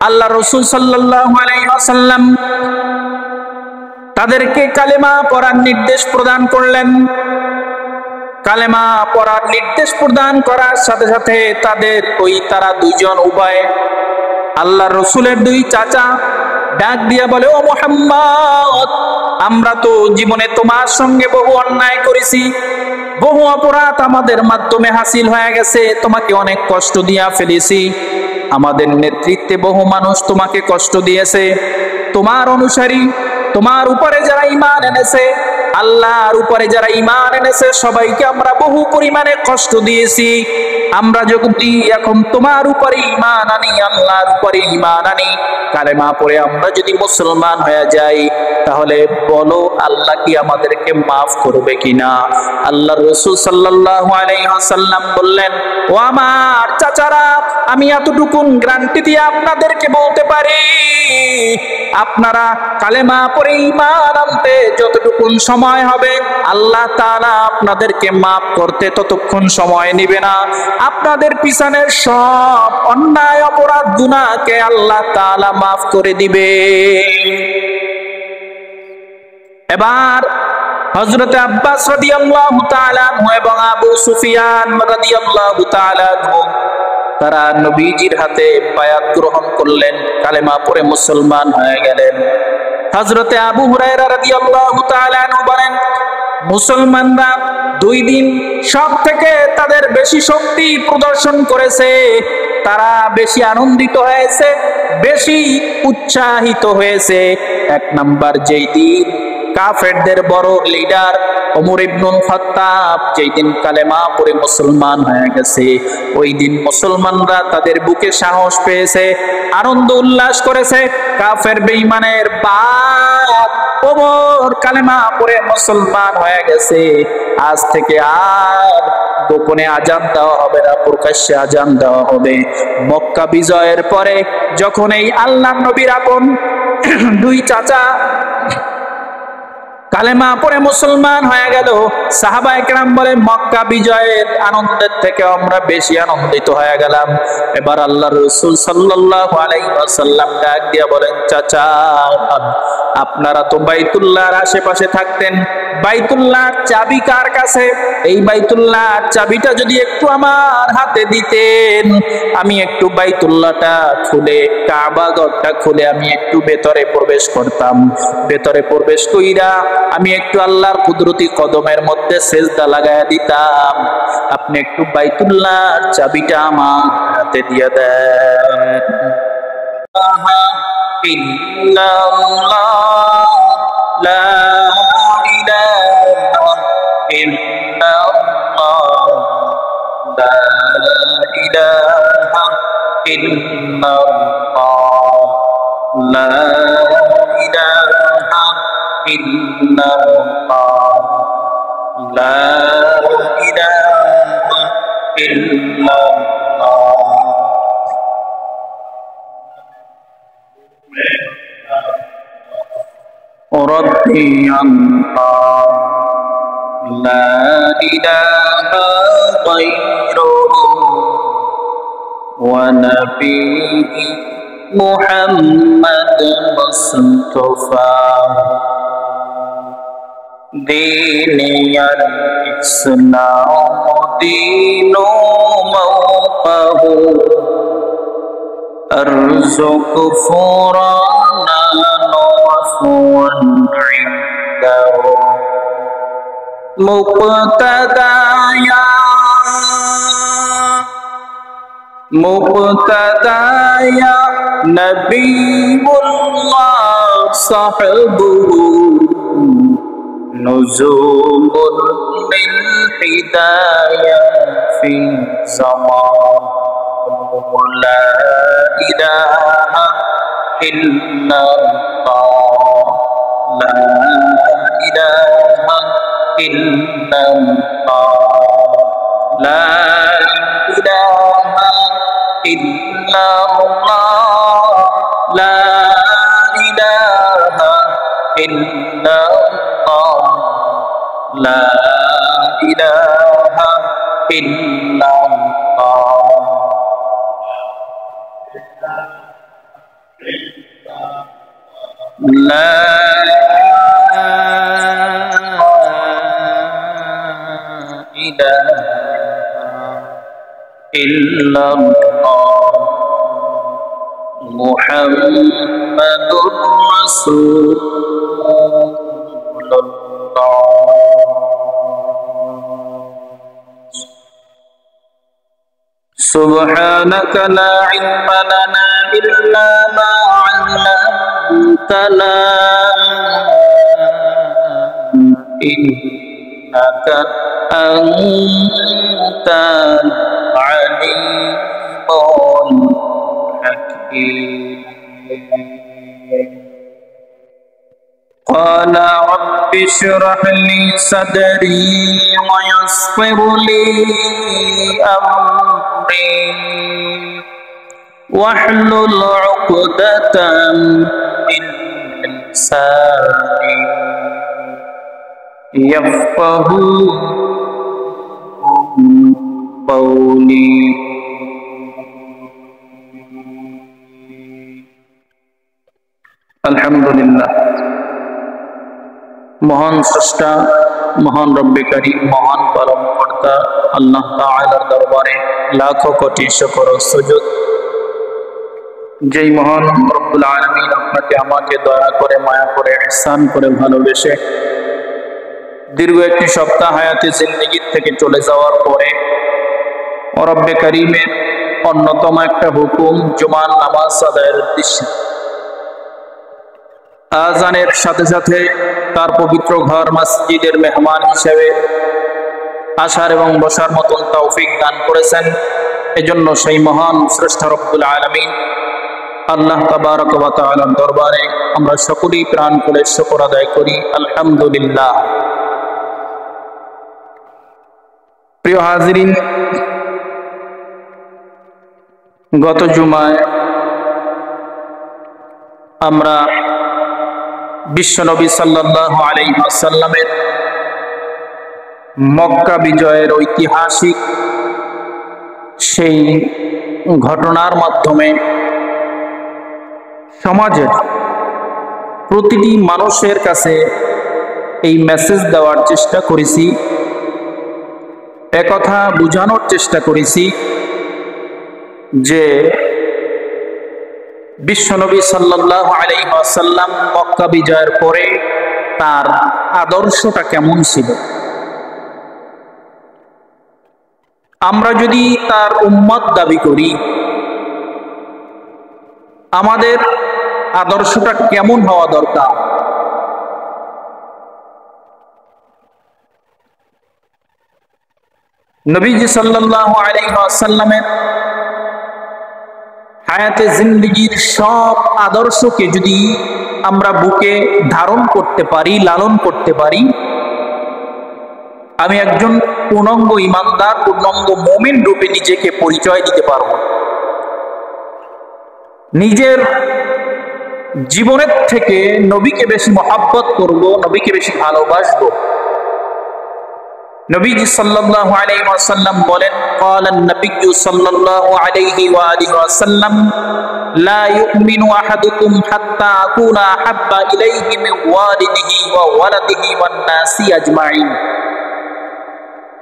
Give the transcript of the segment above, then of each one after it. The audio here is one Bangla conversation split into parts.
আল্লাহ রাসূল সাল্লাল্লাহু আলাইহি ওয়াসাল্লাম তাদেরকে কালেমা পড়ার নির্দেশ প্রদান করলেন। কালেমা পড়ার নির্দেশ প্রদান করার সাথে সাথে তারা দুইজন উভয় আল্লাহ রসুলের দুই চাচা ডাক দিয়া বলে, ও মুহাম্মদ, আমরা তো জীবনে তোমার সঙ্গে বহু অন্যায় করেছি, বহু অপরাধ আমাদের মাধ্যমে হাসিল হয়ে গেছে, তোমাকে অনেক কষ্ট দিয়া ফেলেছি, আমাদের নেতৃত্বে বহু মানুষ তোমাকে কষ্ট দিয়েছে, তোমার অনুসারী, তোমার উপরে যারা ঈমান এনেছে, আল্লাহর উপরে যারা ঈমান এনেছে সবাইকে আমরা বহু পরিমাণে কষ্ট দিয়েছি। আমরা যদি এখন তোমার উপরে ঈমান আনি, আল্লাহর উপরে ঈমান আনি, কালেমা পড়ে আমরা যদি মুসলমান হয়ে যাই, তাহলে বলো আল্লাহ কি আমাদেরকে মাফ করবে কিনা? আল্লাহর রাসূল সাল্লাল্লাহু আলাইহি ওয়াসাল্লাম বললেন, ও আমার চাচারা, আমি এতটুকু গ্যারান্টি দিয়ে আপনাদেরকে বলতে পারি, আপনারা কালেমা পড়ে ঈমান আনতে যতটুকু সময় হবে, আল্লাহ তাআলা আপনাদেরকে মাফ করতে ততক্ষণ সময় নেবে না। আপনাদের পিছনের সব অন্যায় অপরাধ গুনাহকে আল্লাহ তাআলা মাফ করে দিবে। এবার হযরত আব্বাস রাদিয়াল্লাহু তাআলা আনহু এবং আবু সুফিয়ান রাদিয়াল্লাহু তাআলা আনহু তারা নবীজির হাতে বায়াত গ্রহণ করলেন, কালেমা পড়ে মুসলমান হয়ে গেলেন। হযরত আবু হুরায়রা রাদিয়াল্লাহু তাআলা আনহু বলেন, মুসলমানরা 2 দিন সব থেকে তাদের বেশি শক্তি প্রদর্শন করেছে, তারা বেশি আনন্দিত হয়েছে, বেশি উৎসাহিত হয়েছে। 1 নাম্বার, যেই দিন কাফেরদের বড় লিডার ওমর ইবনুল খাত্তাব যেই দিন কালেমা পড়ে মুসলমান হয়ে গেছে, ওই দিন মুসলমানরা তাদের বুকে সাহস পেয়েছে, আনন্দ উল্লাস করেছে। কাফের বেঈমানের বাপ ওমর কালেমা পড়ে মুসলমান হয়ে গেছে, আজ থেকে আর গোপনে আজান দেওয়া হবে না, প্রকাশ্যে আজান দেওয়া হবে। মক্কা বিজয়ের পরে যখন এই আল্লাহর নবীর আপন 2 চাচা কালেমা পড়ে মুসলমান হয়ে গেল, সাহাবায়ে কেরাম বলে, মক্কা বিজয়ের আনন্দের থেকে আমরা বেশি আনন্দিত হয়ে গেলাম। এবার আল্লাহর রাসূল সাল্লাল্লাহু আলাইহি ওয়াসাল্লাম ডাক দিয়া বলেন, চাচা, আপনারা তো বাইতুল্লাহর আশেপাশে থাকতেন, বাইতুল্লাহর চাবি কার কাছে? এই বাইতুল্লাহর চাবিটা যদি একটু আমার হাতে দিতেন, আমি একটু বাইতুল্লাহটা খুলে, কাবা ঘরটা খুলে আমি একটু ভেতরে প্রবেশ করতাম, ভেতরে প্রবেশ কইরা আমি একটু আল্লাহর কুদরতি কদমের মধ্যে সেজদা লাগায়া দিতাম, আপনি একটু বাইতুল্লাহর চাবিটা আমার হাতে দিয়ে দেন। ইল্লাল্লাহ লা ইলাহা ইল্লাল্লাহ লা ইলাহা ইল্লাল্লাহ লা ইলাহা ইল্লাল্লাহ লা ইলাহা ইল্লাল্লাহ। ربي الله لا إله غيره ونبيه محمد مصطفى ديني الإسلام دين موقه أرزق فرانا عفوا عنده مقتدايا مقتدايا نبي الله صحبه نزول للهداية في زمان لا إله إلا الله لا إله إلا الله لا إله إلا الله لا إله إلا الله لا إله إلا الله لا إله إلا الله محمد رسول الله سبحانك لا علم لنا إلا ما علمتنا إنك أنت العليم الحكيم قال رب اشرح لي صدري ويسر لي أمري واحلل عقدة من لساني يفقهوا قولي আলহামদুলিল্লাহ। মহান স্রষ্টা, মহান রব্বে কারীম, মহান পালনকর্তা আল্লাহ তাআলার দরবারে লাখো কোটি শুকর ও সুজুদ, যেই মহান রব্বুল আলামিন আপনাকে আমাকে দয়া করে, মায়া করে, ইহসান করে, ভালোবেসে দীর্ঘ একটি সপ্তাহ হায়াতে জিন্দেগি থেকে চলে যাওয়ার পরে রব্বে কারীমের অন্যতম একটা হুকুম জুমার নামাজ আদায়ের উদ্দেশ্যে আযানের সাথে সাথে তার পবিত্র ঘর মসজিদের মেহমান হিসেবে আসার এবং বসার মতন তৌফিক দান করেছেন। এজন্য সেই মহান স্রষ্টা রব্বুল আলামিন আল্লাহ তাবারক ওয়া তাআলার দরবারে আমরা সকলেই প্রাণ খুলে শুকর আদায় করি, আলহামদুলিল্লাহ। প্রিয় হাজিরিন, গত জুমায় আমরা বিশ্বনবী সাল্লাল্লাহু আলাইহি ওয়াসাল্লামের মক্কা বিজয়ের ঐতিহাসিক সেই ঘটনার মাধ্যমে সমাজের প্রতিটি মানুষের কাছে এই মেসেজ দেওয়ার চেষ্টা করেছি, একথা বোঝানোর চেষ্টা করেছি যে বিশ্বনবী সাল্লাল্লাহু আলাইহি ওয়াসাল্লাম মক্কা বিজয়ের পরে তার আদর্শটা কেমন ছিল। আমরা যদি তার উম্মত দাবি করি, আমাদের আদর্শটা কেমন হওয়া দরকার। নবীজি সাল্লাল্লাহু আলাইহি ওয়াসাল্লামের হায়াতে জিন্দেগির সব আদর্শকে যদি আমরা বুকে ধারণ করতে পারি, লালন করতে পারি, আমি একজন পূর্ণাঙ্গ ইমানদার, পূর্ণাঙ্গ মুমিন রূপে নিজেকে পরিচয় দিতে পারব। নিজের জীবনের থেকে নবীকে বেশি মহব্বত করব, নবীকে বেশি ভালোবাসবো। নবীজি সাল্লাল্লাহু আলাইহি ওয়াসাল্লাম বলেন, ক্বালান নবিয়্যু সাল্লাল্লাহু আলাইহি ওয়া আলিহি ওয়াসাল্লাম, লা ইউমিনু আহাদুকুম হাত্তা আকুনা আহাব্বা ইলাইহি মিন ওয়ালিদিহি ওয়া ওয়ালাদিহি ওয়ান নাসি আজমাইন।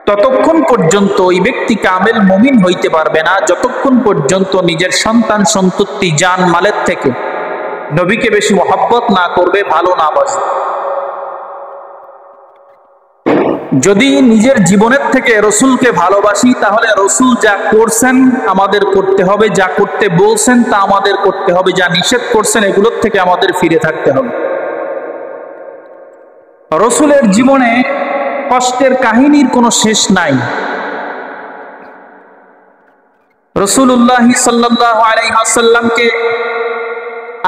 ততক্ষণ পর্যন্ত ওই ব্যক্তি কামেল মুমিন হইতে পারবে না যতক্ষণ পর্যন্ত নিজের সন্তান সন্ততি জান মালের থেকে নবীকে বেশি মহব্বত না করবে, ভালো না বাসবে। যদি নিজের জীবনের থেকে রসুলকে ভালোবাসি, তাহলে রসুল যা করছেন আমাদের করতে হবে, যা করতে বলছেন তা আমাদের করতে হবে, যা নিষেধ করছেন এগুলোর থেকে আমাদের ফিরে থাকতে হবে। রসুলের জীবনে কষ্টের কাহিনীর কোনো শেষ নাই। রাসূলুল্লাহ সাল্লাল্লাহু আলাইহি ওয়াসাল্লামকে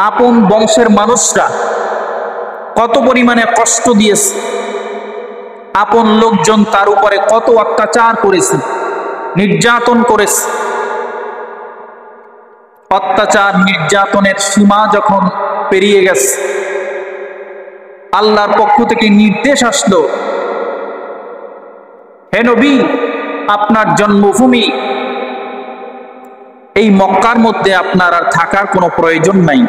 আপন বংশের মানুষরা কত পরিমাণে কষ্ট দিয়েছে, আপন লোকজন তার উপরে কত অত্যাচার করেছে, নির্যাতন করেছে। অত্যাচার নির্যাতনের সীমা যখন পেরিয়ে গেছে, আল্লাহর পক্ষ থেকে নির্দেশ আসলো, হে নবী, আপনার জন্মভূমি এই মক্কার মধ্যে আপনার আর থাকার কোনো প্রয়োজন নাই।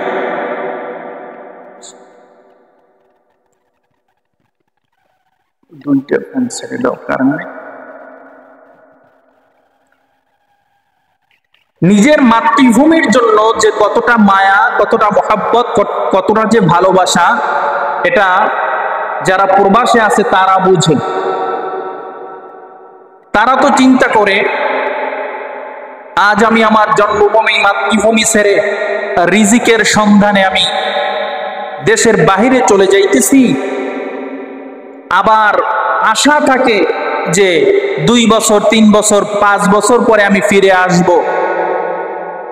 নিজের মাতৃভূমির জন্য যে কতটা মায়া, কতটা মহাব্বত, কতটা যে ভালোবাসা, এটা যারা প্রবাসে আছে তারা বুঝে। তারা তো চিন্তা করে আজ আমি আমার জন্মভূমি মাতৃভূমি ছেড়ে রিজিকের সন্ধানে আমি দেশের বাহিরে চলে যাইতেছি, আবার আশা থাকে যে 2 বছর 3 বছর 5 বছর পরে আমি ফিরে আসব।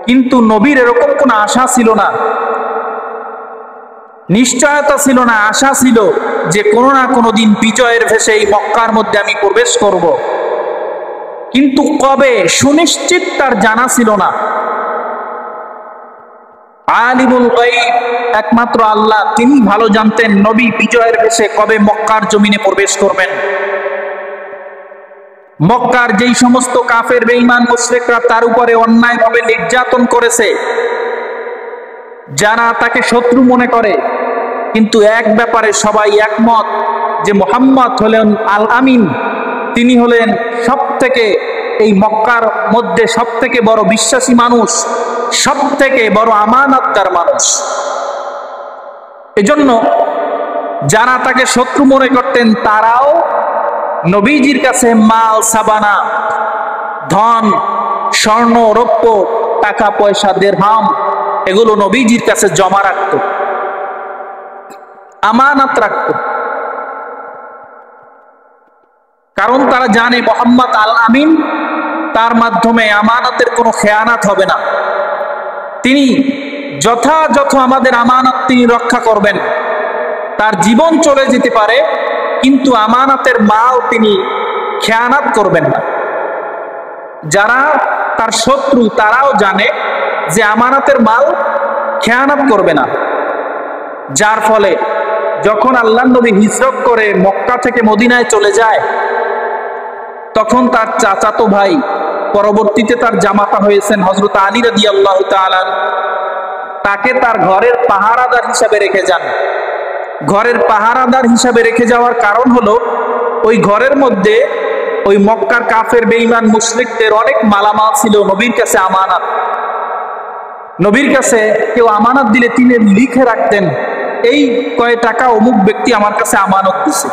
কিন্তু নবীর এরকম কোনো আশা ছিল না, নিশ্চয়তা ছিল না, আশা ছিল যে কোনো না কোনো দিন বিজয়ের ভেসে এই মক্কার মধ্যে আমি প্রবেশ করব। কিন্তু কবে সুনিশ্চিত তার জানা ছিল না। আলিমুল গায়ব একমাত্র আল্লাহ, তিনি ভালো জানতেন নবী বিজয়ের ভেসে কবে মক্কার জমিনে প্রবেশ করবেন। মক্কার যেই সমস্ত কাফের বেঈমান মুশরিকরা তার উপরে অন্যায়ভাবে নির্যাতন করেছে, যারা তাকে শত্রু মনে করে, কিন্তু এক ব্যাপারে সবাই একমত যে মুহাম্মদ হলেন আল আমিন, তিনি হলেন সবথেকে এই মক্কার মধ্যে সবথেকে বড় বিশ্বাসী মানুষ, সবথেকে বড় আমানতদার মানুষ। এজন্য যারা তাকে শত্রু মনে করতেন তারাও নবীজির কাছে মাল সাবানা, ধন স্বর্ণ রৌপ্য, টাকা পয়সা, দিরহাম, এগুলো নবীজির কাছে জমা রাখত, আমানত রাখত। কারণ তারা জানে মুহাম্মদ আল আমিন, তার মাধ্যমে আমানতের কোনো খেয়ানাত হবে না। তিনি যথাযথ আমাদের আমানত তিনি রক্ষা করবেন। তার জীবন চলে যেতে পারে, কিন্তু আমানতের মাল তিনি খেয়ানাত করবেন না। যারা তার শত্রু তারাও জানে যে আমানতের মাল খেয়ানাত করবে না। যার ফলে যখন আল্লাহর নবী হিজরত করে মক্কা থেকে মদিনায় চলে যায়, তখন তার চাচাতো ভাই, পরবর্তীতে তার জামাতা হয়েছেন হযরত আলী রাদিয়াল্লাহু তাআলা, তাকে তার ঘরের পাহারাদার হিসাবে রেখে যান। ঘরের পাহারাদার হিসাবে রেখে যাওয়ার কারণ হলো ওই ঘরের মধ্যে ওই মক্কার কাফের বেঈমান মুশরিকদের অনেক মালামাল ছিল নবীর কাছে আমানত। নবীর কাছে কেউ আমানত দিলে তিনি লিখে রাখতেন, এই কয় টাকা অমুক ব্যক্তি আমার কাছে আমানত দিছে।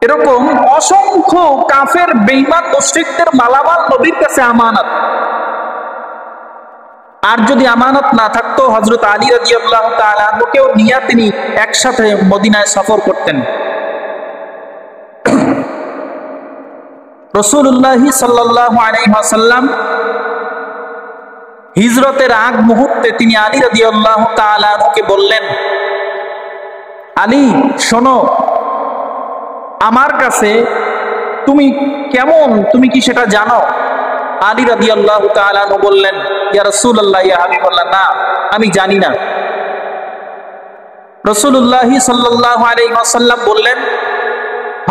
এরকম অসংখ্য কাফের বেঈমান মুশরিকদের মালামাল নবীর কাছে আমানত। আর যদি আমানত না থাকতো, হযরত আলী রাদিয়াল্লাহু তাআলা কেউ নিয়ে তিনি একসাথে মদিনায় সফর করতেন। রাসূলুল্লাহ সাল্লাল্লাহু আলাইহি ওয়াসাল্লাম হিজরতের আগ মুহূর্তে তিনি আলী রাদিয়াল্লাহু তাআলা কে বললেন, আলী শোনো, আমার কাছে তুমি কেমন, তুমি কি সেটা জানো? আলী রাদিয়াল্লাহু তাআলা বললেন, ইয়া রাসূলুল্লাহ, ইয়া হাবিবাল্লাহ, না আমি জানি না। রাসূলুল্লাহ সাল্লাল্লাহু আলাইহি ওয়াসাল্লাম বললেন,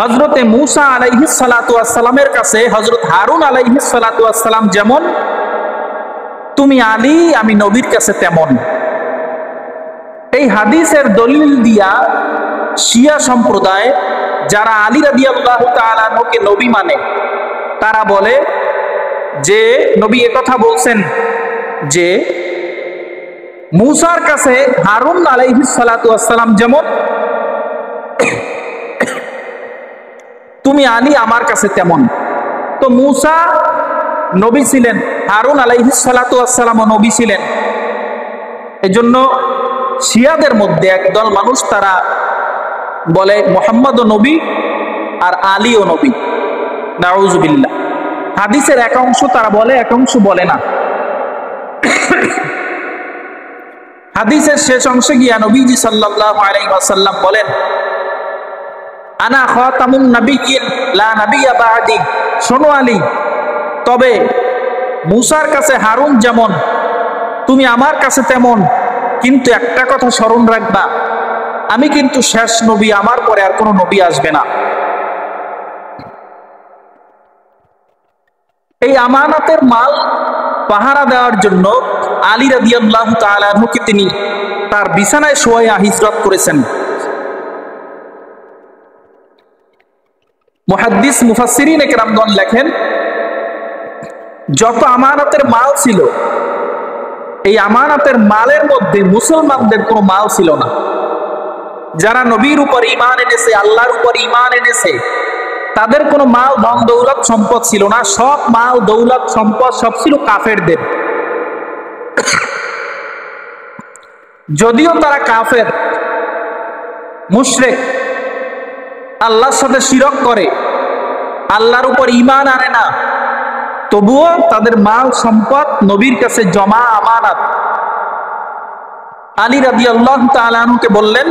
হযরতে মূসা আলাইহিস সালাতু ওয়াস সালামের কাছে হযরত হারুন আলাইহিস সালাতু ওয়াস সালাম যেমন, তুমি আলী আমি নবীর কাছে তেমন। এই হাদিসের দলিল দিয়া শিয়া সম্প্রদায়, যারা আলী রাদিয়াল্লাহু তাআলা কে নবী মানে, তারা বলে যে নবী একথা বলছেন যে মূসার কাছে হারুন আলাইহিস সালাতু ওয়াস সালাম যেমন, তুমি আলী আমার কাছে তেমন। তো মূসা নবী ছিলেন, হারুন আলাইহিস সালাতু ওয়াস সালামও নবী ছিলেন। এজন্য শিয়াদের মধ্যে একদল মানুষ তারা বলে মুহাম্মদও নবী আর আলীও নবী, নাউযুবিল্লাহ। হাদিসের এক অংশ তারা বলে, এক অংশ বলে না। হাদিসের শেষ অংশে গিয়া নবীজি সাল্লাল্লাহু আলাইহি ওয়াসাল্লাম বলেন, আনা খাতামুন নাবিয়্যিন লা নাবিয়্যা বা'দি। শোনো আলী, তবে মূসার কাছে হারুন যেমন, তুমি আমার কাছে তেমন, কিন্তু একটা কথা স্মরণ রাখবা, আমি কিন্তু শেষ নবী, আমার পরে আর কোনো নবী আসবে না। এই আমানতের মাল পাহারা দেওয়ার জন্য আলী রাদিয়াল্লাহু তাআলা আনহুকে তিনি তার বিছানায় শোয়াইয়া হিজরত করেছেন। মুহাদ্দিস মুফাসসিরিন কেরামগণ লেখেন, যত আমানতের মাল ছিল, এই আমানতের মালের মধ্যে মুসলমানদের কোনো মাল ছিল না। যারা নবীর উপর ঈমান এনেছে, আল্লাহর উপর ঈমান এনেছে, তাদের কোনো মাল ধন দৌলত সম্পদ ছিল না। সব মাল দৌলত সম্পদ সব ছিল কাফেরদের। যদিও তারা কাফের, মুশরিক, আল্লাহর সাথে শিরক করে, আল্লাহর উপর ঈমান আনে না, তবুও তাদের মাল সম্পদ নবীর কাছে জমা আমানত। আলী রাদিয়াল্লাহু তাআলা আনহুকে বললেন,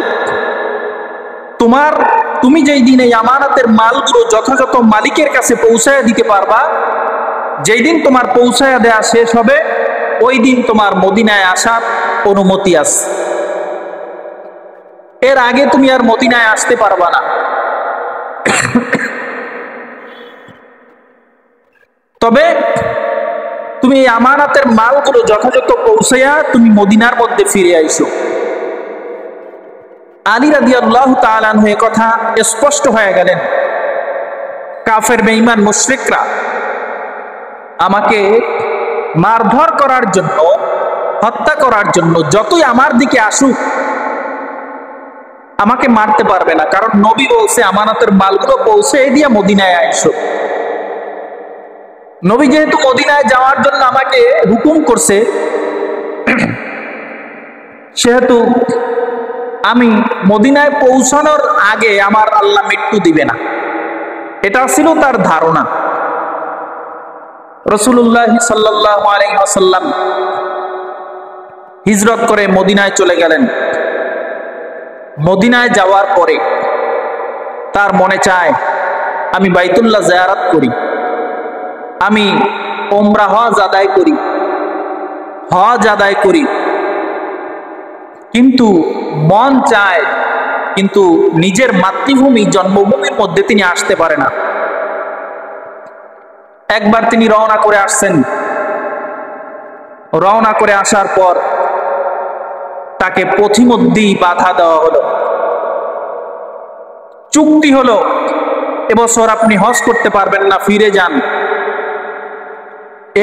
তুমি যেই দিন এই আমানতের মালগুলো যথাযথ মালিকের কাছে পৌঁছায় দিতে পারবা, যেই দিন তোমার পৌঁছায় দেয়া শেষ হবে, ওই দিন তোমার মদিনায় আসার অনুমতি আছে। এর আগে তুমি আর মদিনায় আসতে পারবা না। তবে তুমি এই আমানতের মালগুলো যথাযথ পৌঁছাইয়া তুমি মদিনার মধ্যে ফিরে আইসো। আলী রাদিয়াল্লাহু তাআলা আনহু এ কথা স্পষ্ট হয়ে গেলেন, কাফের বেঈমান মুশরিকরা আমাকে মারধর করার জন্য, হত্যা করার জন্য যতই আমার দিকে আসুক, আমাকে মারতে পারবে না, কারণ নবী বলছে আমানতের মালগুলো পৌঁছে দিয়ে মদিনায় আইসো। নবী যেহেতু মদিনায় যাওয়ার জন্য আমাকে হুকুম করছে, সেহেতু আমি মদিনায় পৌঁছানোর আগে আমার আল্লাহ মৃত্যু দিবে না, এটা ছিল তার ধারণা। রাসূলুল্লাহ সাল্লাল্লাহু আলাইহি ওয়াসাল্লাম হিজরত করে মদিনায় চলে গেলেন। মদিনায় যাওয়ার পরে তার মনে চায় আমি বাইতুল্লাহ জিয়ারত করি, আমি উমরা হজ আদায় করি, কিন্তু মন চায়, কিন্তু নিজের মাতৃভূমি জন্মভূমির মধ্যে তিনি আসতে পারে না। একবার তিনি রওনা করে আসছেন। রওনা করে আসার পর তাকে পথিমধ্যেই বাধা দেওয়া হলো, চুক্তি হলো, এবছর আপনি হজ করতে পারবেন না, ফিরে যান।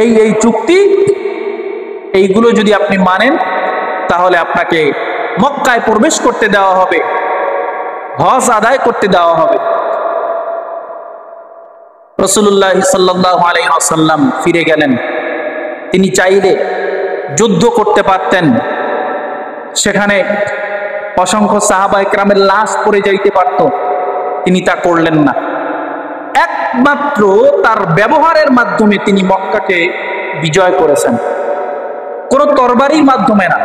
এই চুক্তি, এইগুলো যদি আপনি মানেন তাহলে আপনাকে মক্কায় প্রবেশ করতে দেওয়া হবে, হজ আদায় করতে দেওয়া হবে। রাসূলুল্লাহ সাল্লাল্লাহু আলাইহি ওয়াসাল্লাম ফিরে গেলেন। তিনি চাইলে যুদ্ধ করতে পারতেন, সেখানে অসংখ্য সাহাবা ইকরামের লাশ পড়ে যাইতে পারত, তিনি তা করলেন না। একমাত্র তার ব্যবহারের মাধ্যমে তিনি মক্কাকে বিজয় করেছেন, কোন তরবারির মাধ্যমে না,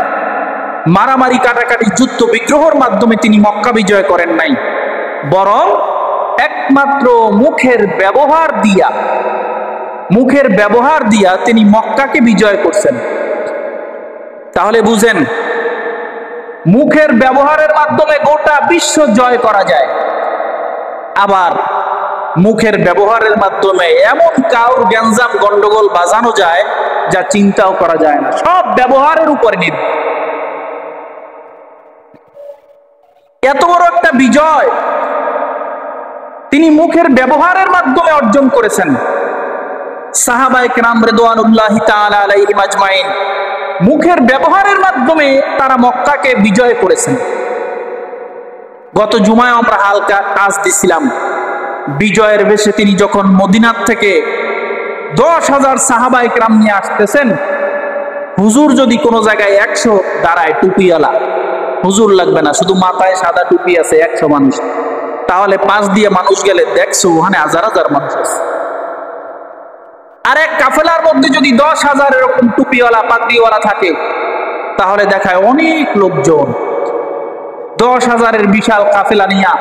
মারামারি কাটাকাটি যুদ্ধ বিগ্রহের মাধ্যমে তিনি মক্কা বিজয় করেন নাই, বরং একমাত্র মুখের ব্যবহার দিয়া তিনি মক্কাকে বিজয় করছেন। তাহলে বুঝেন, মুখের ব্যবহারের মাধ্যমে গোটা বিশ্ব জয় করা যায়, আবার মুখের ব্যবহারের মাধ্যমে এমন কাউর গ্যাঞ্জাম গন্ডগোল বাজানো যায় যা চিন্তাও করা যায় না। সব ব্যবহারের উপর নির্ভর। এত বড় একটা বিজয় তিনি মুখের ব্যবহারের মাধ্যমে অর্জন করেছেন। সাহাবায়ে কেরাম রিদওয়ানুল্লাহি তাআলা আলাইহিম আজমাইন মুখের ব্যবহারের মাধ্যমে তারা মক্কাকে বিজয় করেছেন। গত জুমায় আমরা হালকা কাজ দিছিলাম, বিজয়ের বেশে তিনি যখন মদিনার থেকে 10,000 সাহাবায়ে কেরাম নিয়ে আসতেছেন, হুজুর যদি কোনো জায়গায় 100 দাঁড়ায় টুপিওয়ালা, হুজুর লাগবে না, শুধু মাথায় সাদা টুপি আছে 100 মানুষ, তাহলে পাশ দিয়ে মানুষ গেলে দেখছো ওখানে হাজার হাজার মানুষ আছে। আর এক কাফেলার মধ্যে যদি 10,000 এরকম টুপিওয়ালা পাগড়িওয়ালা থাকে, তাহলে দেখায় অনেক লোকজন। 10,000-এর বিশাল কাফেলা নিয়ে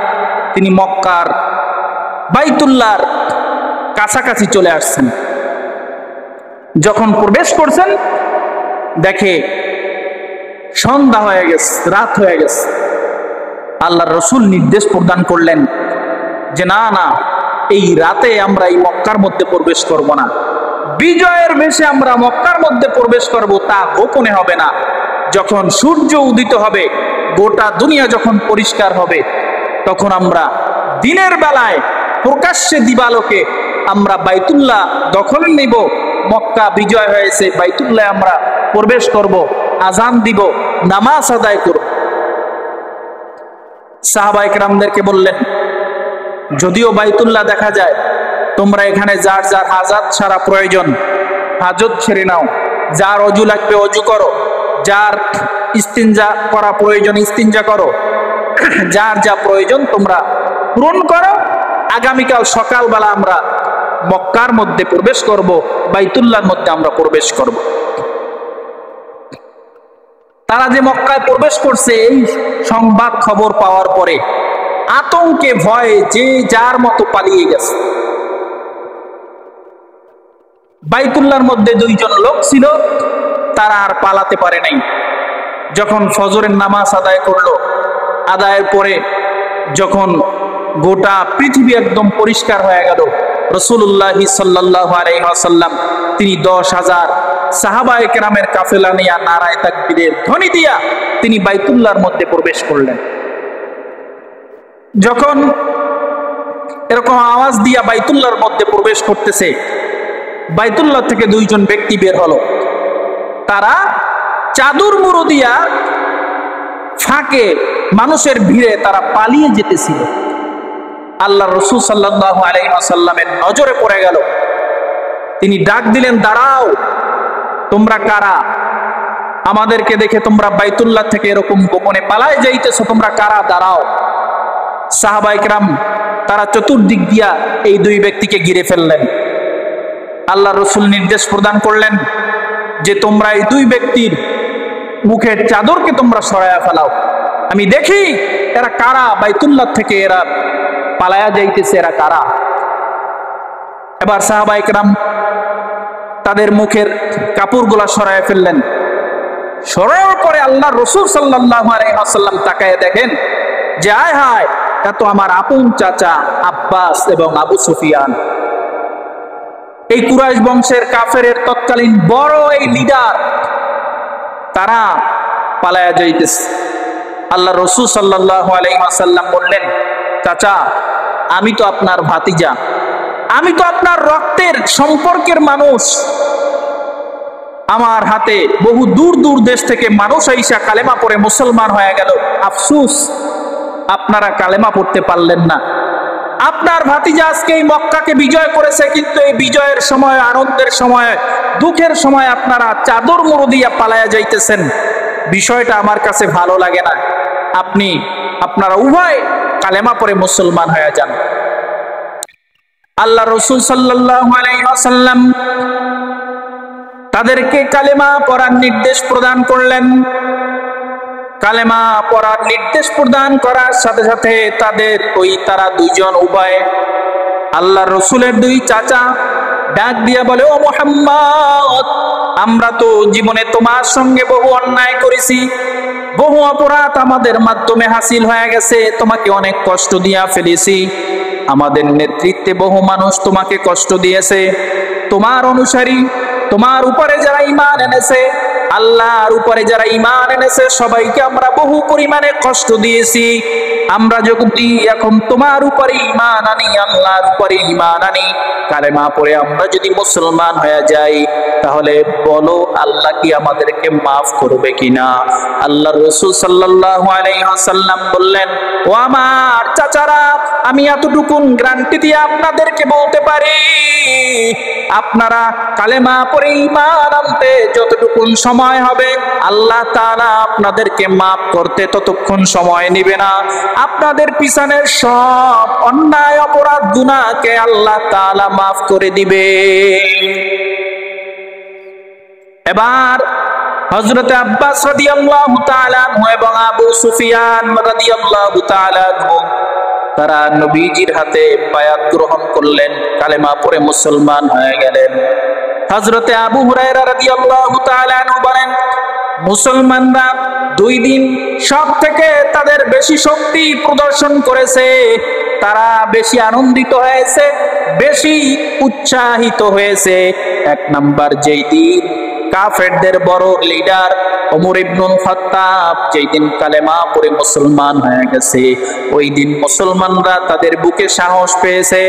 তিনি মক্কার বাইতুল্লাহর কাছাকাছি চলে আসছেন। যখন প্রবেশ করছেন, দেখে সন্ধ্যা হয়ে গেছে, রাত হয়ে গেছে। আল্লাহর রাসূল নির্দেশ প্রদান করলেন যে না, এই রাতে আমরা এই মক্কার মধ্যে প্রবেশ করব না, বিজয়ের বেশে আমরা মক্কার মধ্যে প্রবেশ করব, তা গোপনে হবে না। যখন সূর্য উদিত হবে, গোটা দুনিয়া যখন পরিষ্কার হবে, তখন আমরা দিনের বেলায় প্রকাশ্যে দিবালোকে আমরা বাইতুল্লাহ দখল নিব। মক্কা বিজয় হয়েছে, বাইতুল্লাহ আমরা প্রবেশ করব, আজান দিব, নামাজ আদায় করব। সাহাবায়ে কেরামদেরকে বললেন, যদিও বাইতুল্লাহ দেখা যায়, তোমরা এখানে যার যার হাজাত সারা প্রয়োজন হাজত ছেড়ে নাও, যার অজু লাগবে অজু করো, যার ইস্তিনজা করা প্রয়োজন ইস্তিনজা করো, যার যা প্রয়োজন তোমরা পূরণ করো। আগামীকাল সকালবেলা আমরা মক্কার মধ্যে প্রবেশ করব, বাইতুল্লাহর মধ্যে আমরা প্রবেশ করব। তারা যে মক্কায় প্রবেশ করছে, এই সংবাদ খবর পাওয়ার পরে আতঙ্কে ভয়ে যে যার মতো পালিয়ে গেছে। বাইতুল্লাহর মধ্যে দুইজন লোক ছিল, তারা আর পালাতে পারে নাই। যখন ফজরের নামাজ আদায় করলো, আদায়ের পরে যখন গোটা পৃথিবী একদম পরিষ্কার হয়ে গেল, রাসূলুল্লাহ সাল্লাল্লাহু আলাইহি ওয়াসাল্লাম তিনি 10,000 সাহাবায়ে কেরামের কাফেলা নিয়ে নারায়ে তাকবীরের ধ্বনি দিয়া তিনি বাইতুল্লাহর মধ্যে প্রবেশ করলেন। যখন এরকম আওয়াজ দিয়া বাইতুল্লাহর মধ্যে প্রবেশ করতেছে, বাইতুল্লাহ থেকে দুইজন ব্যক্তি বের হলো। তারা চাদর মুড়ো দিয়া ফাঁকে মানুষের ভিড়ে তারা পালিয়ে যেতেছিল। আল্লাহ রাসূল সাল্লাল্লাহু আলাইহি ওয়াসাল্লামের নজরে পড়ে গেল। তিনি ডাক দিলেন, দাঁড়াও, তোমরা কারা? আমাদেরকে দেখে তোমরা বাইতুল্লাহ থেকে এরকম গোপনে পালায় যাইতেছো, তোমরা কারা? দাঁড়াও। সাহাবায়ে কেরাম তারা চতুর্দিক দিয়া এই দুই ব্যক্তিকে ঘিরে ফেললেন। আল্লাহ রাসূল নির্দেশ প্রদান করলেন যে তোমরা এই দুই ব্যক্তির মুখের চাদরকে তোমরা সরায়া ফেলাও, আমি দেখি এরা কারা, বাইতুল্লাহ থেকে এরা পালায়া যাইতেছে, এরা কারা। এবার সাহাবায়ে কেরাম তাদের মুখের কাপড়গুলা সরায়া ফেললেন। সরানোর পরে আল্লাহ রাসূল সাল্লাল্লাহু আলাইহি ওয়াসাল্লাম তাকায় দেখেন যে আয় হায়, তা তো আমার আপন চাচা আব্বাস এবং আবু সুফিয়ান। এই কুরাইশ বংশের কাফেরের তৎকালীন বড় এই লিডার, তারা পালায়া যাইতেছে। আল্লাহ রাসূল সাল্লাল্লাহু আলাইহি ওয়াসাল্লাম বললেন, চাচা, আমি তো আপনার ভাতিজা, আমি তো আপনার রক্তের সম্পর্কের মানুষ। আমার হাতে বহু দূর দূর দেশ থেকে মানুষ আইসা কালেমা পড়ে মুসলমান হয়ে গেল। আফসোস, আপনারা কালেমা পড়তে পারলেন না। আপনার ভাতিজা আজকে এই মক্কাকে বিজয় করেছে, কিন্তু এই বিজয়ের সময়, আনন্দের সময়, দুঃখের সময় আপনারা চাদর মুড়ো দিয়া পালায়া যাইতেছেন। বিষয়টা আমার কাছে ভালো লাগে না। আপনারা উভয় কালেমা পড়ে মুসলমান হয়ে যান। আল্লাহ রাসূল সাল্লাল্লাহু আলাইহি ওয়াসাল্লাম তাদেরকে কালেমা পড়ার নির্দেশ প্রদান করলেন। কালেমা পড়ার নির্দেশ প্রদান করার সাথে সাথে তারা দুইজন উভয় আল্লাহ রসুলের দুই চাচা ডাক দিয়া বলে, ও মুহাম্মদ, আমরা তো জীবনে তোমার সঙ্গে বহু অন্যায় করেছি, বহু অপরাধ আমাদের মাধ্যমে হাসিল হয়ে গেছে, তোমাকে অনেক কষ্ট দিয়া ফেলেছি। আমাদের নেতৃত্বে বহু মানুষ তোমাকে কষ্ট দিয়েছে। তোমার অনুসারী, তোমার উপরে যারা ঈমান এনেছে, আল্লাহর উপরে যারা ঈমান এনেছে, সবাইকে আমরা বহু পরিমাণে কষ্ট দিয়েছি। আমরা যদি এখন তোমার উপরে ঈমান আনি, আল্লাহর উপরে ঈমান আনি, কালেমা পড়ে আমরা যদি মুসলমান হয়ে যাই, তাহলে বলো আল্লাহ কি আমাদেরকে মাফ করবে কিনা? আল্লাহর রাসূল সাল্লাল্লাহু আলাইহি ওয়াসাল্লাম বললেন, ও আমার চাচারা, আমি এতটুকু গ্যারান্টি দিয়ে আপনাদেরকে বলতে পারি, আপনারা কালেমা পড়ে ঈমান আনতে যতটুকু সময় হবে, আল্লাহ তাআলা আপনাদেরকে মাফ করতে ততক্ষণ সময় নেবে না। আপনাদের পিছনের সব অন্যায় অপরাধ গুনাহকে আল্লাহ তাআলা মাফ করে দিবে। এবার হযরত আব্বাস রাদিয়াল্লাহু তাআলা আনহু এবং আবু সুফিয়ান রাদিয়াল্লাহু তাআলা আনহু তারা নবীজির হাতে বায়াত গ্রহণ করলেন, কালেমা পড়ে মুসলমান হয়ে গেলেন। হযরতে আবু হুরায়রা রাদিয়াল্লাহু তাআলা আনহু বলেন, মুসলমানরা 2 দিন সব থেকে তাদের বেশি শক্তি প্রদর্শন করেছে। তারা বেশি আনন্দিত হয়েছে, বেশি উৎসাহিত হয়েছে। এক নাম্বার, যেই দিন কাফেরদের বড় লিডার ওমর ইবনুল খাত্তাব যেই দিন কালেমা পড়ে মুসলমান হয়ে গেছে, ওই দিন মুসলমানরা তাদের বুকে সাহস পেয়েছে,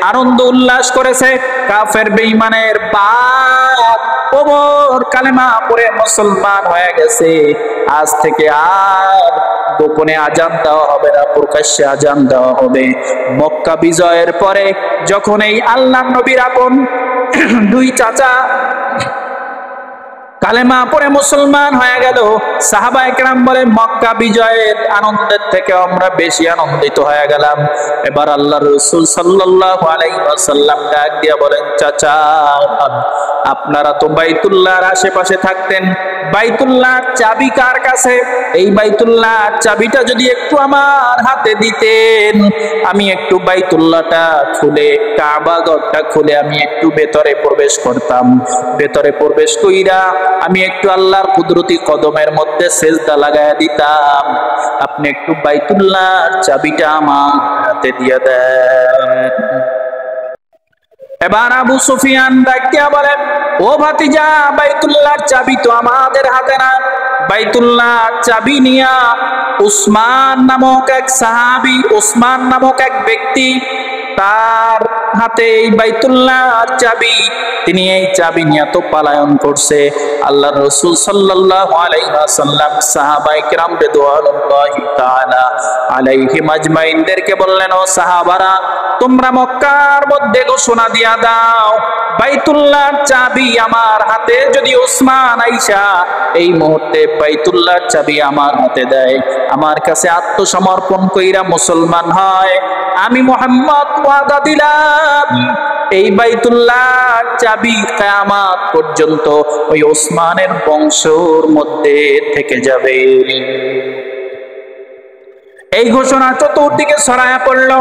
আনন্দ উল্লাস করেছে। কাফের বেঈমানের বাপ ওমর কালেমা পড়ে মুসলমান হয়ে গেছে, আজ থেকে আর গোপনে আজান দেওয়া হবে না, প্রকাশ্যে আজান দেওয়া হবে। মক্কা বিজয়ের পরে যখন এই আল্লাহর নবীর আপন দুই চাচা কালেমা পড়ে মুসলমান হয়ে গেল, সাহাবায়ে কেরাম বলে মক্কা বিজয়ের আনন্দের থেকে আমরা বেশি আনন্দিত হয়ে গেলাম। এবার আল্লাহর রাসূল সাল্লাল্লাহু আলাইহি ওয়াসাল্লাম ডাক দিয়া বলেন, চাচা আপনারা তো বাইতুল্লাহর আশেপাশে থাকতেন, বাইতুল্লাহর চাবি কার কাছে? এই বাইতুল্লাহর চাবিটা যদি একটু আমার হাতে দিতেন, আমি একটু বাইতুল্লাহটা খুলে, কাবা ঘরটা খুলে আমি একটু ভেতরে প্রবেশ করতাম। ভেতরে প্রবেশ কইরা আমি একটু আল্লাহর কুদরতি কদমের মধ্যে সেজদা লাগায়া দিতাম। আপনি একটু বাইতুল্লাহর চাবিটা আমার হাতে দিয়ে দেন। এবার আবু সুফিয়ান ডাকিয়া বলেন, ও ভাতিজা, বাইতুল্লাহর চাবি তো আমাদের হাতে না। বাইতুল্লাহর চাবি নিয়া উসমান নামক এক সাহাবী, উসমান নামক এক ব্যক্তি, তার হাতে এই বাইতুল্লাহর চাবি, তিনি এই চাবি নিয়ে তো পালায়ন করছে। আল্লাহর রাসূল সাল্লাল্লাহু আলাইহি ওয়াসাল্লাম সাহাবায়ে কিরাম রিদওয়ানুল্লাহি তাআলা আলাইহিম আজমাইনদেরকে বললেন, ও সাহাবারা, তোমরা মক্কার মধ্যে ঘোষণা দিয়া দাও, বাইতুল্লাহর চাবি আমার হাতে যদি উসমান আইসা এই মুহূর্তে বাইতুল্লাহর চাবি আমার হাতে দেয়, আমার কাছে আত্মসমর্পণ কইরা মুসলমান হয়, আমি মুহাম্মদ ওয়াদা দিলাম এই বাইতুল্লাহর চাবি কিয়ামত পর্যন্ত ওই ওসমানের বংশের মধ্যে থেকে যাবে। এই ঘোষণা চতুর্দিকে ছড়ায়া পড়ল।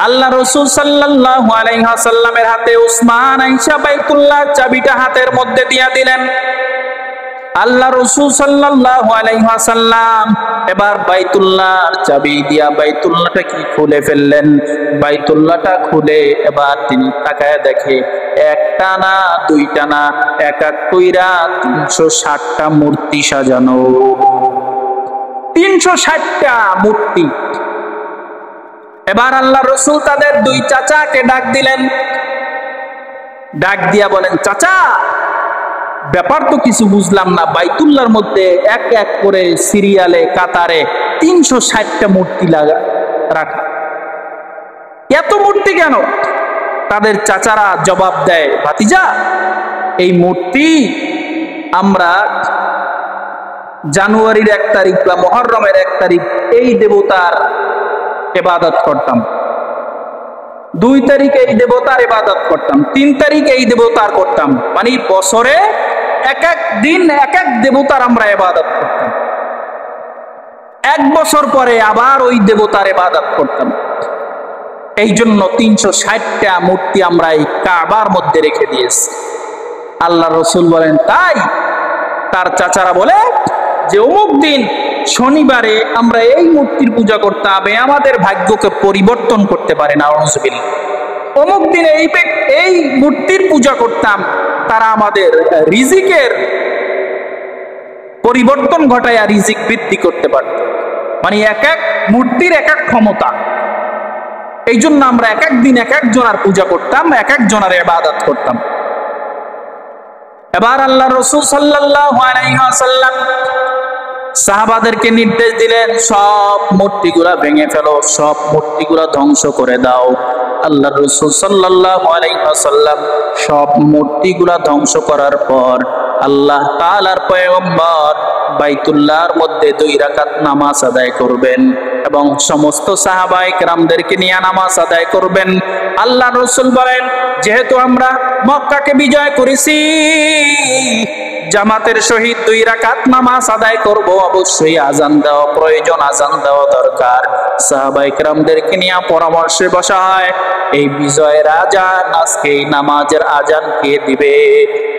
আল্লাহ রাসূল সাল্লাল্লাহু আলাইহি ওয়াসাল্লামের হাতে উসমান আইসা বাইতুল্লাহর চাবিটা হাতের মধ্যে দিয়া দিলেন। আল্লাহ রাসূল সাল্লাল্লাহু আলাইহি ওয়াসাল্লাম এবার বাইতুল্লাহর চাবি দিয়া বাইতুল্লাহটা কি খুলে ফেললেন। বাইতুল্লাহটা খুলে এবার তিনি তাকায় দেখে, একটা না দুইটা না, এক এক কইরা 360টা মূর্তি সাজানো, 360টা মূর্তি। এবার আল্লাহ রাসূল তাদের দুই চাচাকে ডাক দিলেন, ডাক দিয়া বলেন, চাচা, ব্যাপার তো কিছু বুঝলাম না, বাইতুল্লাহর মধ্যে এক এক করে সিরিয়ালে কাতারে 360টা মূর্তি রাখা, এত মূর্তি কেন? তাদের চাচারা জবাব দেয়, ভাতিজা, এই মূর্তি আমরা জানুয়ারির 1 তারিখ বা মুহররমের 1 তারিখ এই দেবতার ইবাদত করতাম, 2 তারিখ এই দেবতার ইবাদত করতাম, 3 তারিখ এই দেবতার করতাম, মানে বছরে এক এক দিন এক এক দেবতার আমরা ইবাদত করতাম, 1 বছর পরে আবার ওই দেবতার ইবাদত করতাম। এই জন্য 360টা মূর্তি আমরা এই কাবার মধ্যে রেখে দিয়েছি। আল্লাহ রাসূল বলেন, তাই? তার চাচারা বলে যে অমুক দিন শনিবারে আমরা এই মূর্তির পূজা করতে হবে, আমাদের ভাগ্যকে পরিবর্তন করতে পারে না, নাউযুবিল্লাহ। অমুক দিন এই মূর্তির পূজা করতাম, তারা আমাদের রিজিকের পরিবর্তন ঘটায় রিজিক বৃদ্ধি করতে পারত। মানে এক এক মূর্তির এক এক ক্ষমতা। এই জন্য আমরা এক এক দিন এক এক জনার পূজা করতাম, এক এক জনার ইবাদত করতাম। এবার আল্লাহ রাসূল সাল্লাল্লাহু আলাইহি ওয়াসাল্লাম সাহাবাদেরকে নির্দেশ দিলেন, সব মূর্তিগুলা ভেঙে ফেলো, সব মূর্তিগুলা ধ্বংস করে দাও। আল্লাহ রাসূল সাল্লাল্লাহু আলাইহি ওয়াসাল্লাম সব মূর্তিগুলা ধ্বংস করার পর আল্লাহ তাআলার পয়গম্বর বাইতুল্লাহর মধ্যে 2 রাকাত নামাজ আদায় করবেন এবং সমস্ত সাহাবায়ে কেরামদেরকে নিয়ে নামাজ আদায় করবেন। আল্লাহ রাসূল বলেন, যেহেতু আমরা মক্কাকে বিজয় করেছি, জামাতের সহিত 2 রাকাত নামাজ আদায় করব, অবশ্যই আজান দেওয়া প্রয়োজন, আজান দেওয়া দরকার। সাহাবায়ে কেরামদেরকে নিয়ে পরামর্শে বসা হয়, এই বিজয়ের আজান, আজকে এই নামাজের আজান কে দিবে?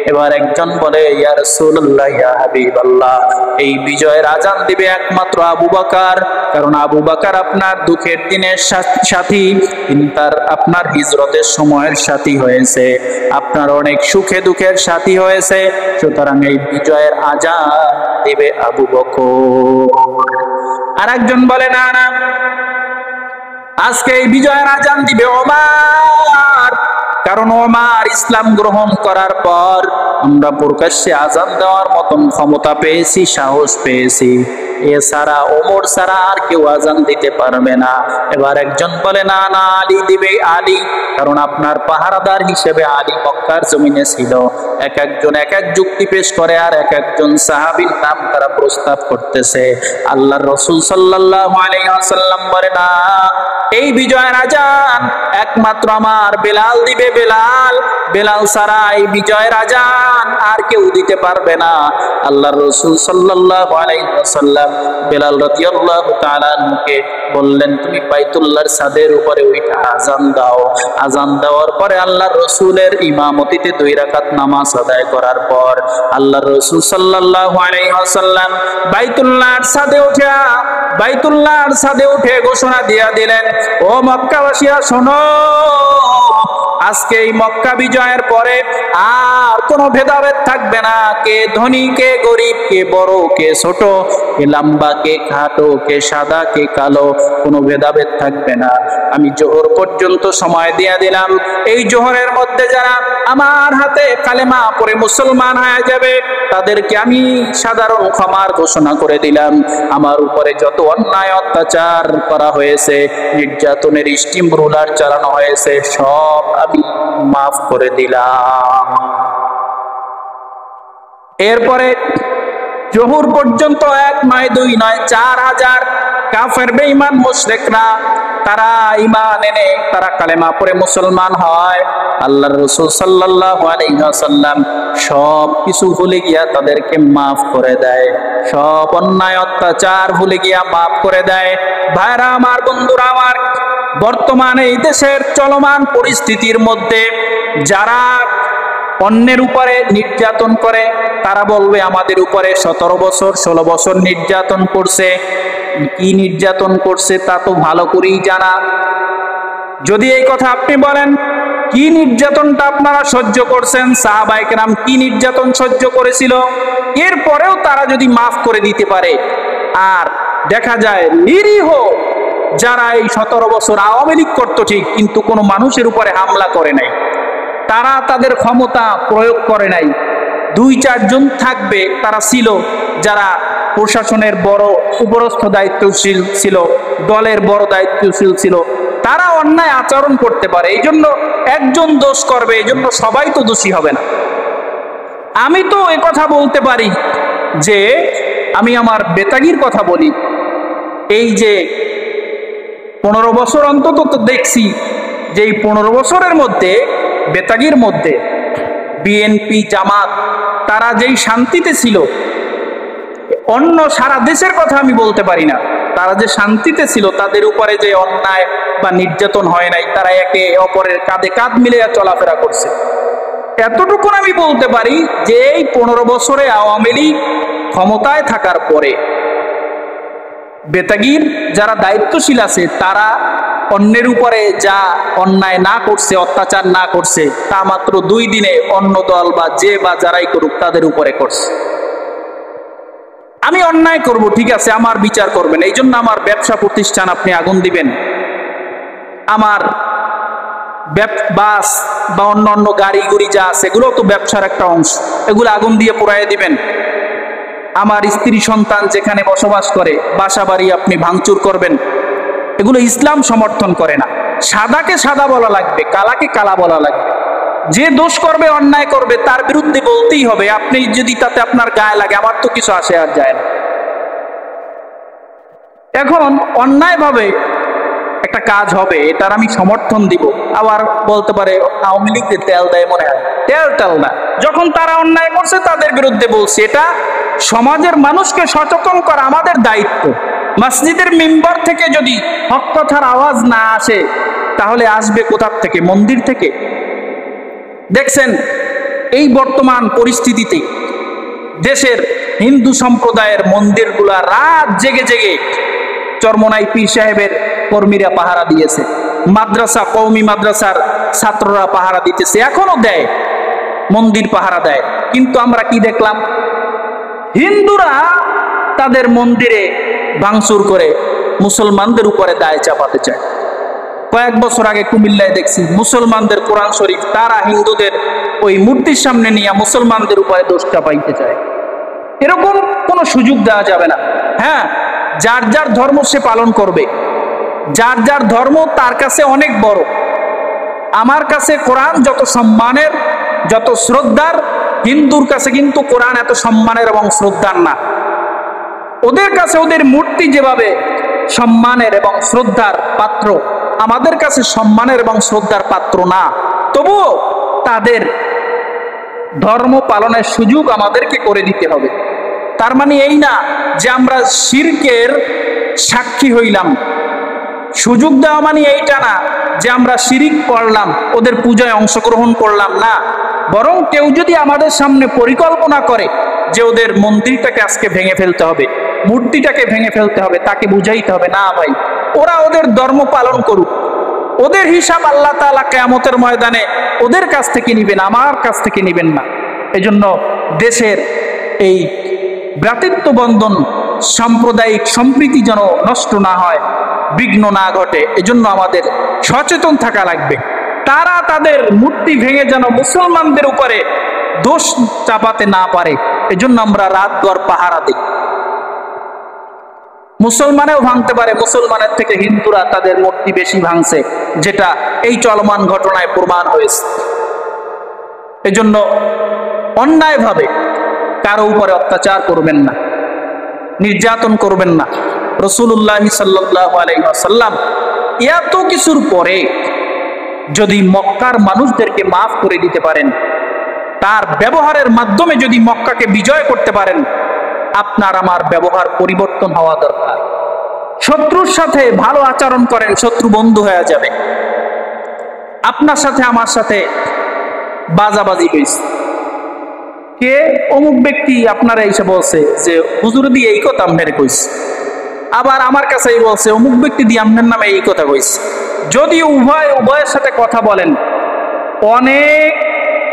এবার একজন বলে, ইয়া রাসূলুল্লাহ, ইয়া হাবিবাল্লাহ, এই বিজয়ের আজান দিবে একমাত্র আবু বকর, কারণ আবু বকর আপনার দুঃখের দিনের সাথী, তিনি আপনার হিজরতের সময়ের সাথী হয়েছে, আপনার অনেক সুখে দুঃখের সাথী হয়েছে, সুতরাং এই বিজয়ের আজান দিবে আবু বকর। আর একজন বলে, না না, আজকে এই বিজয়ের আজান দিবে ওমর, কারণ ওমর ইসলাম গ্রহণ করার পর আমরা প্রকাশ্যে আজান দেওয়ার মতন ক্ষমতা পেয়েছি, সাহস পেয়েছি, এছাড়া ওমর ছাড়া আর কেউ আজান দিতে পারবে না। এবার একজন বলে, না না, আলী দিবে, আলী, কারণ আপনার পাহারাদার হিসেবে আলী মক্কার জমিনে ছিল। এক একজন এক এক যুক্তি পেশ করে, আর এক একজন সাহাবীর নাম তারা প্রস্তাব করতেছে। আল্লাহর রাসূল সাল্লাল্লাহু আলাইহি ওয়াসাল্লাম বলে, না, এই বিজয়ের আজান একমাত্র আমার বেলাল দিবে, বেলাল, বেলাল ছাড়া এই বিজয়ের আজান আর কেউ দিতে পারবে না। আল্লাহর রাসূল সাল্লাল্লাহু আলাইহি ওয়াসাল্লাম বেলাল রাদিয়াল্লাহু তাআলা আনহুকে বললেন, তুমি বাইতুল্লাহর ছাদের উপরে উঠে আজান দাও। আজান দেওয়ার পরে আল্লাহর রাসূলের ইমামতিতে 2 রাকাত নামাজ আদায় করার পর আল্লাহর রাসূল সাল্লাল্লাহু আলাইহি ওয়াসাল্লাম বাইতুল্লাহর ছাদে উঠে ঘোষণা দিয়া দিলেন, ও মক্কাবাসীরা শোনো, আজকে এই মক্কা বিজয়ের পরে আর কোনো ভেদাভেদ থাকবে না, কে ধনী কে গরিব, কে বড় কে ছোট, কে লম্বা কে খাটো, কে সাদা কে কালো, কোনো ভেদাভেদ থাকবে না। আমি জোহর পর্যন্ত সময় দিয়ে দিলাম, এই জোহরের মধ্যে যারা আমার হাতে কালেমা পড়ে মুসলমান হয়ে যাবে তাদেরকে আমি সাধারণ ক্ষমার ঘোষণা করে দিলাম। আমার উপরে যত অন্যায় অত্যাচার করা হয়েছে, নির্যাতনের স্টিম রুলার চালানো হয়েছে, সব আমি মাফ করে দিলাম। এরপরে জোহর পর্যন্ত 1 নয় 2 নয় 4000 কাফের বেঈমান মুশরিকরা তারা ঈমান এনে তারা কালেমা পড়ে মুসলমান হয়। আল্লাহর রাসূল সাল্লাল্লাহু আলাইহি ওয়াসাল্লাম সব কিছু ভুলে গিয়া তাদেরকে মাফ করে দেয়, সব অন্যায় অত্যাচার ভুলে গিয়া মাফ করে দেয়। ভাইরা আমার, বন্ধুরা আমার, বর্তমানে এই দেশের চলমান পরিস্থিতির মধ্যে যারা অন্যের উপরে নির্যাতন করে তারা বলবে আমাদের উপরে 17 বছর 16 বছর নির্যাতন করছে। কি নির্যাতন করছে তা তো ভালো করেই জানা। যদি এই কথা আপনি বলেন, কি নির্যাতনটা আপনারা সহ্য করছেন, সাহাবায়ে কেরাম কি নির্যাতন সহ্য করেছিল, এরপরেও তারা যদি মাফ করে দিতে পারে, আর দেখা যায় নিরীহ যারা এই 17 বছর আওয়ামী লীগ করতো ঠিক, কিন্তু কোনো মানুষের উপরে হামলা করে নাই, তারা তাদের ক্ষমতা প্রয়োগ করে নাই, 2-4 জন থাকবে তারা ছিল যারা প্রশাসনের বড় উপরস্থ দায়িত্বশীল ছিল, দলের বড় দায়িত্বশীল ছিল, তারা অন্যায় আচরণ করতে পারে, এই জন্য একজন দোষ করবে, এই জন্য সবাই তো দোষী হবে না। আমি তো এ কথা বলতে পারি যে আমি আমার বেতাগির কথা বলি, এই যে 15 বছর অন্তত তো দেখছি যে এই 15 বছরের মধ্যে বেতাগির মধ্যে বিএনপি জামাত তারা যেই শান্তিতে ছিল, অন্য সারা দেশের কথা আমি বলতে পারি না, তারা যে শান্তিতে ছিল তাদের উপরে যে অন্যায় বা নির্যাতন হয় নাই, তারা একে অপরের কাঁধে কাঁধ মিলিয়ে চলাফেরা করছে। এতটুকু আমি বলতে পারি যে এই 15 বছরে আওয়ামী লীগ ক্ষমতায় থাকার পরে বেতাগির যারা দায়িত্বশীল আছে তারা অন্যের উপরে যা অন্যায় না করছে, অত্যাচার না করছে, তা মাত্র 2 দিনে অন্য দল বা যে বা যারাই করুক তাদের উপরে করছে। আমি অন্যায় করব, ঠিক আছে, আমার বিচার করবেন, এই জন্য আমার ব্যবসা প্রতিষ্ঠান আপনি আগুন দিবেন, আমার বাস বা অন্য গাড়ি গুড়ি যা আছে এগুলো তো ব্যবসার একটা অংশ, এগুলো আগুন দিয়ে পুড়াইয়ে দিবেন। আমার স্ত্রী সন্তান যেখানে বসবাস করে বাসা বাড়ি আপনি ভাঙচুর করবেন, এগুলো ইসলাম সমর্থন করে না। সাদাকে সাদা বলা লাগবে, কালাকে কালা বলা লাগবে। যে দোষ করবে, অন্যায় করবে, তার বিরুদ্ধে বলতেই হবে। আপনি যদি তাতে আপনার গায়ে লাগে, আমার তো কিছু আসে আর যায় না। এখন অন্যায়ভাবে একটা কাজ হবে, এটার আমি সমর্থন দিব। আবার বলতে পারে আওয়ামী লীগ তেল দেয় মনে হয়, তেল না। যখন তারা অন্যায় করছে তাদের বিরুদ্ধে বলছে। এটা সমাজের মানুষকে সচেতন করা আমাদের দায়িত্ব। মসজিদের মিম্বর থেকে যদি হক কথার আওয়াজ না আসে তাহলে আসবে কোথা থেকে? মন্দির থেকে। দেখছেন এই বর্তমান পরিস্থিতিতে দেশের হিন্দু সম্প্রদায়ের মন্দিরগুলা রাত জেগে জেগে চরমোনাই পীর সাহেবের কর্মীরা পাহারা দিয়েছে, মাদ্রাসা কওমি মাদ্রাসার ছাত্ররা পাহারা দিতেছে, এখনো দেয়, মন্দির পাহারা দেয়। কিন্তু আমরা কি দেখলাম? হিন্দুরা তাদের মন্দিরে ভাঙচুর করে মুসলমানদের উপরে দায় চাপাতে চায়। কয়েক বছর আগে কুমিল্লায় দেখছি মুসলমানদের কোরআন শরীফ তারা হিন্দুদের ওই মূর্তির সামনে নিয়ে মুসলমানদের উপরে দোষ চাপাইতে চায়। এরকম কোনো সুযোগ দেওয়া যাবে না। হ্যাঁ, যার যার ধর্ম সে পালন করবে, যার যার ধর্ম তার কাছে অনেক বড়। আমার কাছে কোরআন যত সম্মানের, যত শ্রদ্ধার, হিন্দুর কাছে কিন্তু কোরআন এত সম্মানের এবং শ্রদ্ধার না। ওদের কাছে ওদের মূর্তি যেভাবে সম্মানের এবং শ্রদ্ধার পাত্র, আমাদের কাছে সম্মানের এবং শ্রদ্ধার পাত্র না। তবুও তাদের ধর্ম পালনের সুযোগ আমাদেরকে করে দিতে হবে। তার মানে এই না যে আমরা শিরকের সাক্ষী হইলাম। সুযোগ দেওয়া মানে এইটা না যে আমরা শিরিক করলাম, ওদের পূজায় অংশগ্রহণ করলাম না। বরং কেউ যদি আমাদের সামনে পরিকল্পনা করে যে ওদের মন্দিরটাকে আজকে ভেঙে ফেলতে হবে, মূর্তিটাকে ভেঙে ফেলতে হবে, তাকে বুঝাইতে হবে না ভাই, ওরা ওদের ধর্ম পালন করুক, ওদের হিসাব আল্লাহ তাআলা কিয়ামতের ময়দানে ওদের কাছ থেকে নিবেন, আমার কাছ থেকে নিবেন না। এজন্য দেশের এই ভ্রাতৃত্ব বন্ধন, সাম্প্রদায়িক সম্প্রীতি যেন নষ্ট না হয়, বিঘ্ন না ঘটে, এজন্য আমাদের সচেতন থাকা লাগবে। তারা তাদের মূর্তি ভেঙে যেন মুসলমানদের উপরে দোষ চাপাতে না পারে, এজন্য আমরা রাতভর পাহারা দিই। মুসলমানেও ভাঙতে পারে, মুসলমানের থেকে হিন্দুরা তাদের মূর্তি বেশি ভাঙছে, যেটা এই চলমান ঘটনায় প্রমাণ হয়েছে। এজন্য অন্যায়ভাবে কারো উপরে অত্যাচার করবেন না, নির্যাতন করবেন না। রাসূলুল্লাহ সাল্লাল্লাহু আলাইহি ওয়াসাল্লাম এত কিছুর পরে যদি মক্কার মানুষদেরকে মাফ করে দিতে পারেন, তার ব্যবহারের মাধ্যমে যদি মক্কাকে বিজয় করতে পারেন, আপনার আমার ব্যবহার পরিবর্তন হওয়া দরকার। শত্রুর সাথে ভালো আচরণ করেন, শত্রু বন্ধু হয়ে যাবে। আপনার সাথে আমার সাথে বাজাবাজি হয়েছে, কে অমুক ব্যক্তি আপনারা এসে বলছে যে হুজুর দিয়ে এই কথা আপনার কইছে, আবার আমার কাছেই বলছে অমুক ব্যক্তি দিয়ে আপনার নামে এই কথা কইছে। যদি উভয়ের সাথে কথা বলেন, অনেক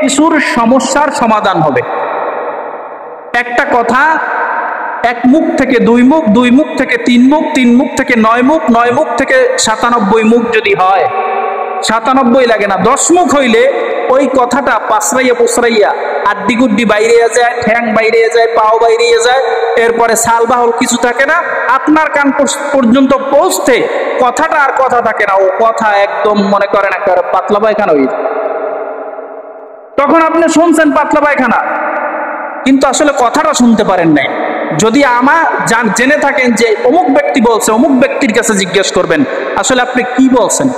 কিছুর সমস্যার সমাধান হবে। একটা কথা এক মুখ থেকে দুই মুখ, দুই মুখ থেকে তিন মুখ, তিন মুখ থেকে নয় মুখ, নয় মুখ থেকে 97 মুখ যদি হয়, 97 লাগে না, 10 মুখ হইলে ওই কথাটা পাসরাইয়া পুসরাইয়া আড্ডি গুড্ডি বাইরে যায়, ঠ্যাং বাইরে যায়, পাও বাইরে যায়, এরপরে সালবাহল কিছু থাকে না, আপনার কান পর্যন্ত পৌঁছতে কথাটা আর কথা থাকে না, ও কথা একদম মনে করেন একটা পাতলা পায়খানা হয়ে যায়। তখন আপনি শুনছেন পাতলা পায়খানা, কিন্তু আসলে কথাটা শুনতে পারেন নাই। যদি আমার জেনে থাকেন যে অমুক ব্যক্তি বলছে, অমুক ব্যক্তির কাছে জিজ্ঞেস করবেন আসলে আপনি কি বলছেন।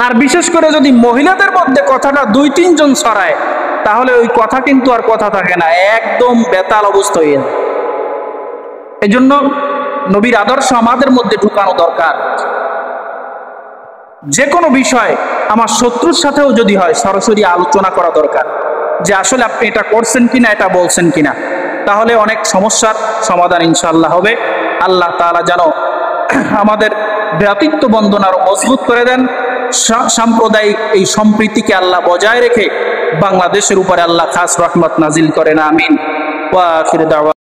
আর বিশেষ করে যদি মহিলাদের মধ্যে কথাটা 2-3 জন ছড়ায়, তাহলে ওই কথা কিন্তু আর কথা থাকে না, একদম বেতাল অবস্থা হয়ে যায়। এই জন্য নবীর আদর্শ আমাদের মধ্যে ঢুকানো দরকার। যে কোনো বিষয় আমার শত্রুর সাথেও যদি হয়, সরাসরি আলোচনা করা দরকার যে আসলে আপনি এটা করছেন কিনা, এটা বলছেন কিনা, তাহলে অনেক সমস্যার সমাধান ইনশাআল্লাহ হবে। আল্লাহ তাআলা যেন আমাদের ভ্রাতৃত্ব বন্ধন আরো মজবুত করে দেন, সাম্প্রদায়িক এই সম্প্রীতিকে আল্লাহ বজায় রেখে বাংলাদেশের উপরে আল্লাহ খাস রহমত নাজিল করেন, আমিন। ওয়া আখির দাওয়া।